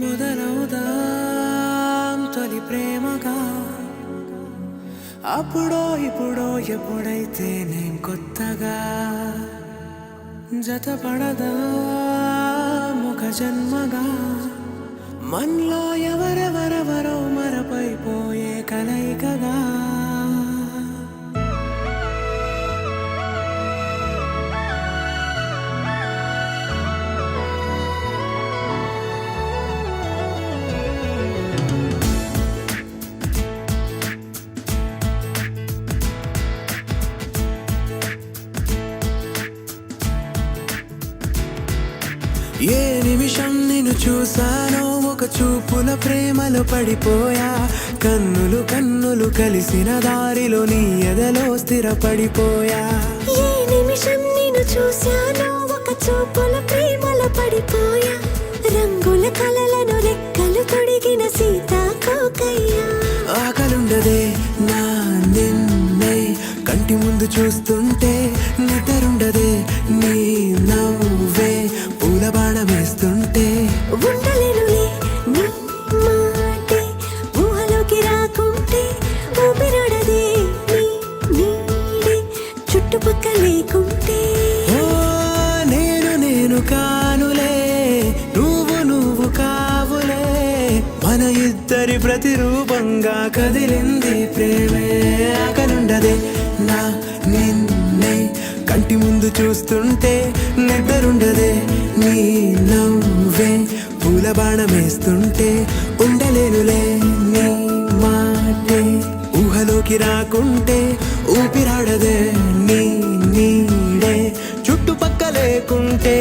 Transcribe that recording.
మొదలవుదాం తొలి ప్రేమగా అప్పుడో ఇప్పుడో ఎప్పుడైతే నేను కొత్తగా జతపడదా ముఖ జన్మగా మనలో ఎవరెవరెవరో మరపైపోయే కలయికగా ఏ నిమిషం నిన్ను చూసానో ఒక చూపుల ప్రేమలో పడిపోయా కన్నులు కన్నులు కలిసిన దారిలో నీ ఎదలో స్థిరపడిపోయా ఏ నిమిషం నిన్ను చూసానో ఒక చూపుల ప్రేమలో పడిపోయా రంగుల కలలను రెక్కలు తొడిగిన సీతాకోకయ్యా ఆకలుండదే నా నిన్నే కంటి ముందు చూస్తుంటే నిద్రుండదే నీ నవ్వే పూల బాణం వేస్తుంటే ఉండలేనులే నీ మాటే ఊహలోకి రాకుంటే ఊపిరాడదే నీ నీడే చుట్టుపక్కల లేకుంటే ఓ నేను కానులే నువ్వు కావులే మన ఇద్దరి ప్రతిరూపంగా కదిలింది ప్రేమే ఆకలుండదే నా నిన్నే కంటి ముందు చూస్తుంటే నిద్రుండదే నీ నవ్వే పూల బాణం వేస్తుంటే ఉండలేనులే నీ మాటే ఊహలోకి రాకుంటే ఊపిరాడదే నీ నీడే చుట్టుపక్క లేకుంటే